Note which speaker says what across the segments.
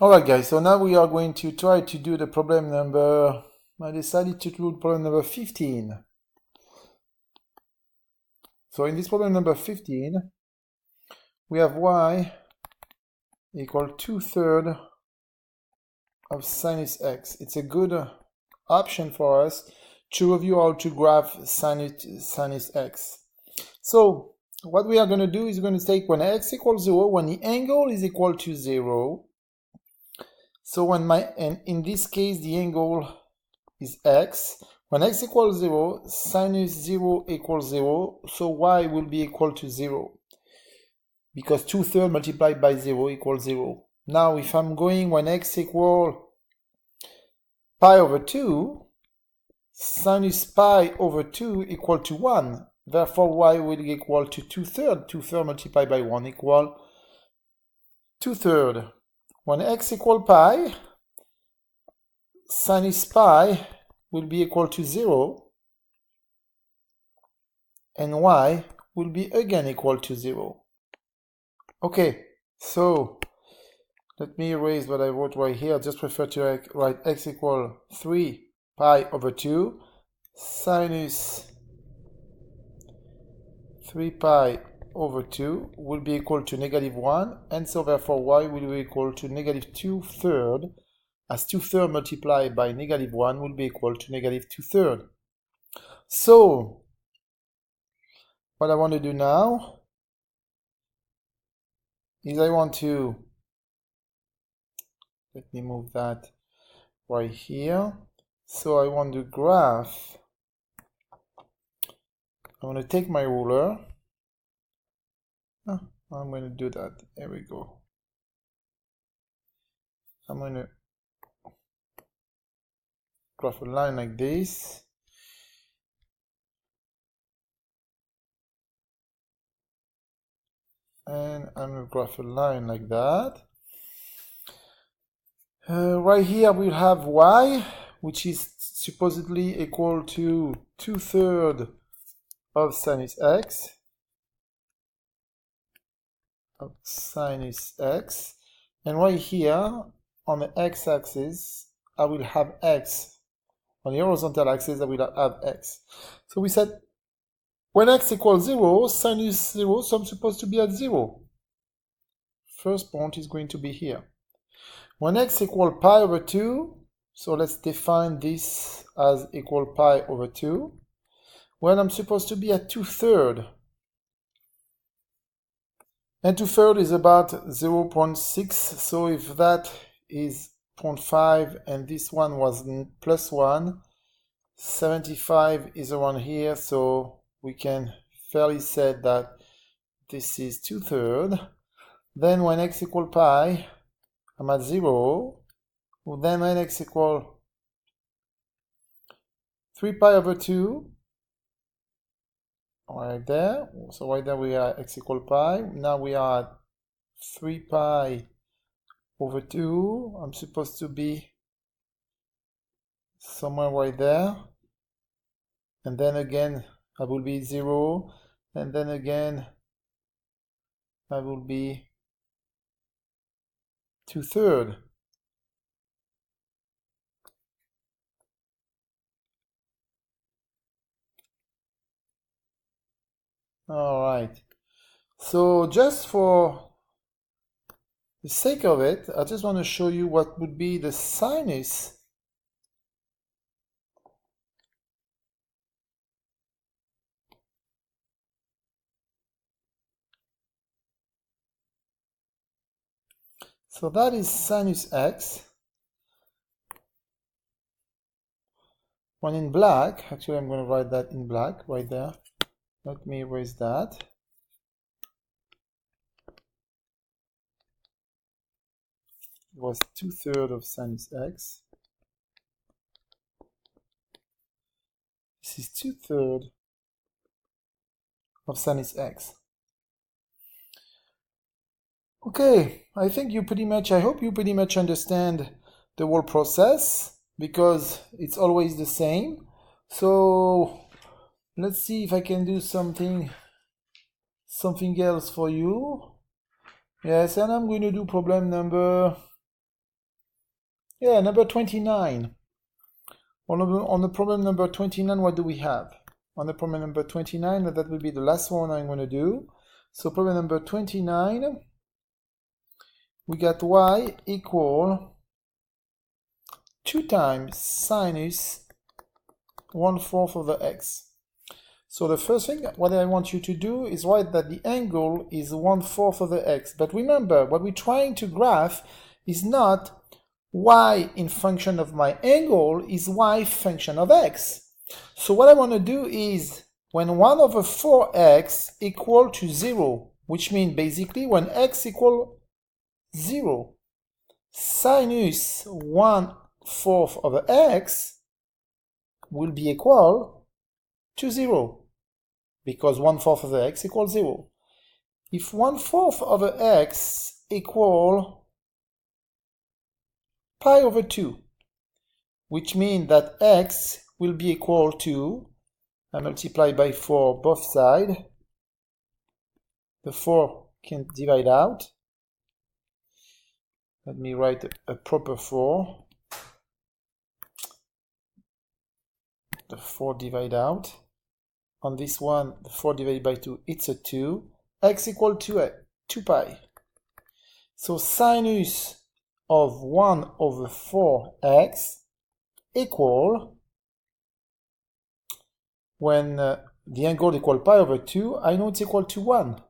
Speaker 1: Alright guys, so now we are going to try to do the problem number, I decided to do problem number 15. So in this problem number 15, we have y equal 2/3 of sinus x. It's a good option for us to review how to graph sinus x. So what we are going to do is going to take when x equals 0, when the angle is equal to 0. So and in this case the angle is x. When x equals 0, sinus 0 equals 0, so y will be equal to 0. Because 2/3 multiplied by 0 equals 0. Now if I'm going when x equals pi over 2, sinus pi over 2 equal to 1. Therefore y will equal to 2/3. 2/3 multiplied by 1 equal 2/3. When x equal pi, sinus pi will be equal to 0, and y will be again equal to 0. Okay, so let me erase what I wrote right here. I just prefer to write x equal 3 pi over 2, sinus 3 pi over 2 will be equal to -1, and so therefore y will be equal to -2/3, as 2/3 multiplied by -1 will be equal to -2/3. So what I want to do now is I want to, let me move that right here. So I want to graph, I want to take my ruler. I'm going to do that. There we go. I'm going to graph a line like this. And I'm going to graph a line like that. Right here we'll have y, which is supposedly equal to 2/3 of sinus x. And right here on the x-axis I will have x. On the horizontal axis I will have x. So we said when x equals 0, sinus 0, so I'm supposed to be at 0. First point is going to be here. When x equals pi over 2, so let's define this as equal pi over 2, when I'm supposed to be at 2/3. And 2/3 is about 0.6, so if that is 0.5 and this one was +1, 75 is around here, so we can fairly say that this is 2/3. Then when x equals pi, I'm at 0. Then when x equals 3 pi over 2, right there. So right there we are x equals pi. Now we are at 3 pi over 2. I'm supposed to be somewhere right there. And then again I will be 0. And then again I will be 2/3. All right. So just for the sake of it, I just want to show you what would be the sinus so that is sinus x. When in black, actually I'm going to write that in black right there. Let me erase that. It was 2/3 of sinus x. This is 2/3 of sinus x. Okay, I hope you pretty much understand the whole process, because it's always the same. So let's see if I can do something else for you. Yes, and I'm going to do problem number Yeah, number 29. On the problem number 29, what do we have? On the problem number 29, that will be the last one I'm going to do. So problem number 29, we got y equal 2 times sinus 1/4 of the x. So the first thing, what I want you to do is write that the angle is 1/4 of the x. But remember, what we're trying to graph is not y in function of my angle, is y function of x. So what I want to do is when 1/4x equal to 0, which means basically when x equal 0, sinus 1/4 of x will be equal to 0, because 1/4 of x equals 0. If 1/4 of x equal pi over 2, which means that x will be equal to, I multiply by 4 both sides, the 4 can divide out. Let me write a proper 4. The 4 divide out. On this one, the 4 divided by 2, it's a 2. X equal to 2 pi. So sinus of 1/4x equal, when the angle equal pi over 2, I know it's equal to 1.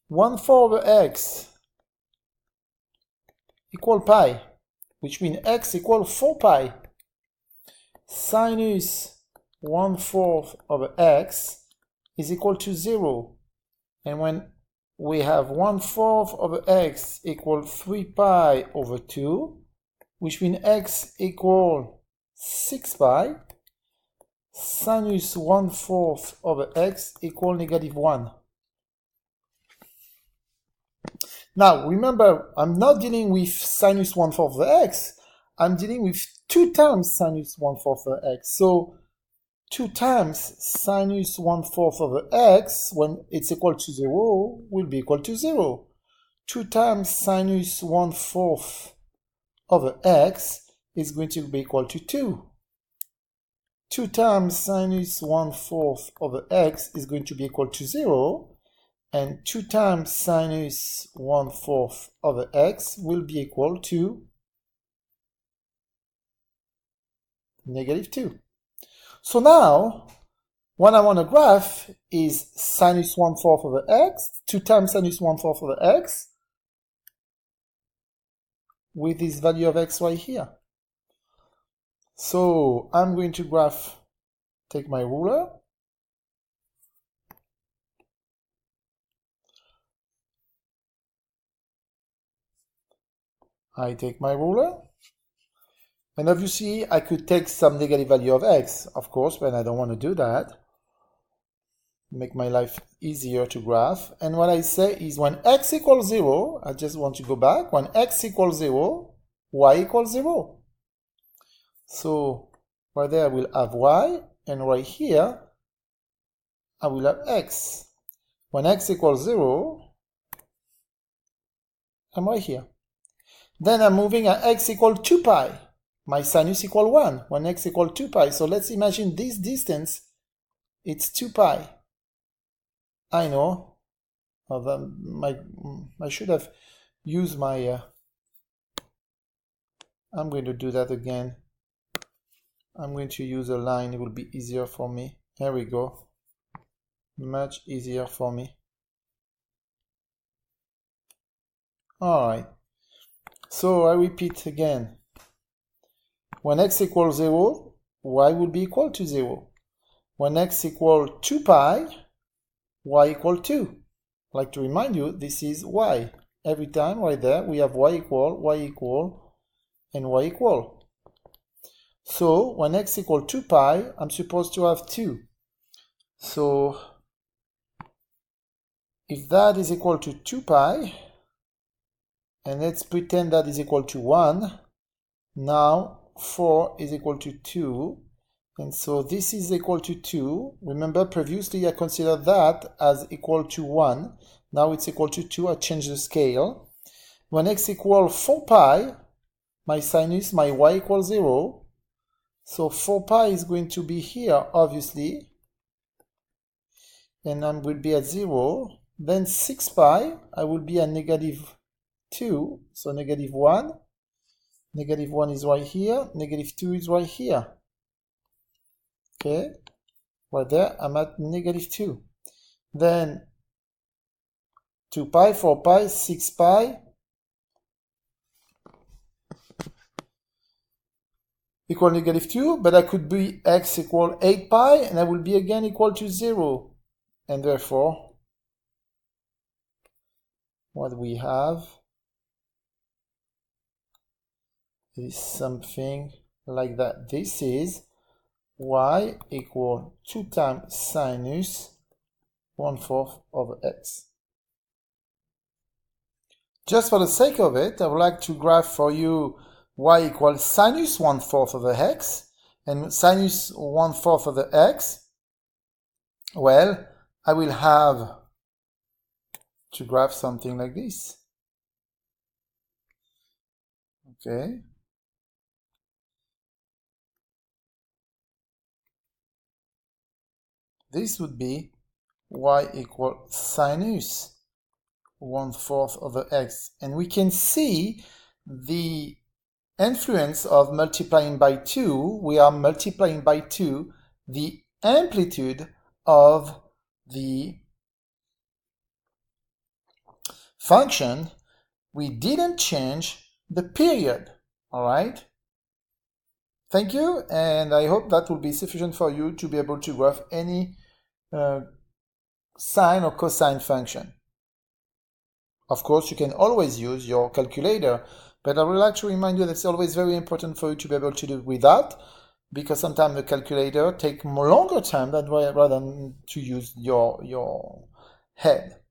Speaker 1: 1/4x equal pi, which means x equal 4 pi. Sinus 1/4 x is equal to 0. And when we have 1/4 x equal 3 pi over 2, which means x equal 6 pi, sinus 1/4 x equal -1. Now, remember, I'm not dealing with sinus 1/4 x, I'm dealing with 2 times sinus 1/4 x. So 2 times sinus 1/4 x, when it's equal to 0, will be equal to 0. 2 times sinus 1/4 x is going to be equal to 2. 2 times sinus 1/4 x is going to be equal to 0. And 2 times sinus 1/4 x will be equal to -2. So now, what I want to graph is sinus 1/4 x, 2 times sinus 1/4 x, with this value of x right here. So I'm going to graph, take my ruler, I take my ruler, and obviously I could take some negative value of x, of course, but I don't want to do that. Make my life easier to graph. And what I say is when x equals 0, I just want to go back, when x equals 0, y equals 0. So right there I will have y, and right here I will have x. When x equals 0, I'm right here. Then I'm moving at x equal 2 pi. My sinus equal 1 when x equal 2 pi. So let's imagine this distance, it's 2 pi. I know, I should have used my, I'm going to do that again. I'm going to use a line, it will be easier for me. There we go. Much easier for me. Alright. So I repeat again. When x equals 0, y will be equal to 0. When x equals 2 pi, y equal 2. I'd like to remind you, this is y. Every time right there, we have y equal, and y equal. So when x equal 2 pi, I'm supposed to have 2. So if that is equal to 2 pi, and let's pretend that is equal to 1, now 4 is equal to 2, and so this is equal to 2. Remember, previously I considered that as equal to 1. Now it's equal to 2, I change the scale. When x equals 4 pi, my sinus, my y equals 0. So 4 pi is going to be here, obviously, and I will be at 0. Then 6 pi, I will be at negative 2, so negative 1. Negative 1 is right here, negative 2 is right here. Okay, right there, I'm at negative 2. Then 2 pi, 4 pi, 6 pi equal negative 2, but I could be x equal 8 pi, and I will be again equal to 0. And therefore, what we have is something like that. This is y equal 2 times sinus 1/4 over x. Just for the sake of it, I would like to graph for you y equals sinus 1/4 over x, and sinus 1/4 over x. Well, I will have to graph something like this. Okay. This would be y equals sinus 1/4 over x. And we can see the influence of multiplying by 2. We are multiplying by 2 the amplitude of the function. We didn't change the period. All right? Thank you, and I hope that will be sufficient for you to be able to graph any sine or cosine function. Of course, you can always use your calculator, but I would like to remind you that it's always very important for you to be able to do it without, because sometimes the calculator takes longer time rather than to use your head.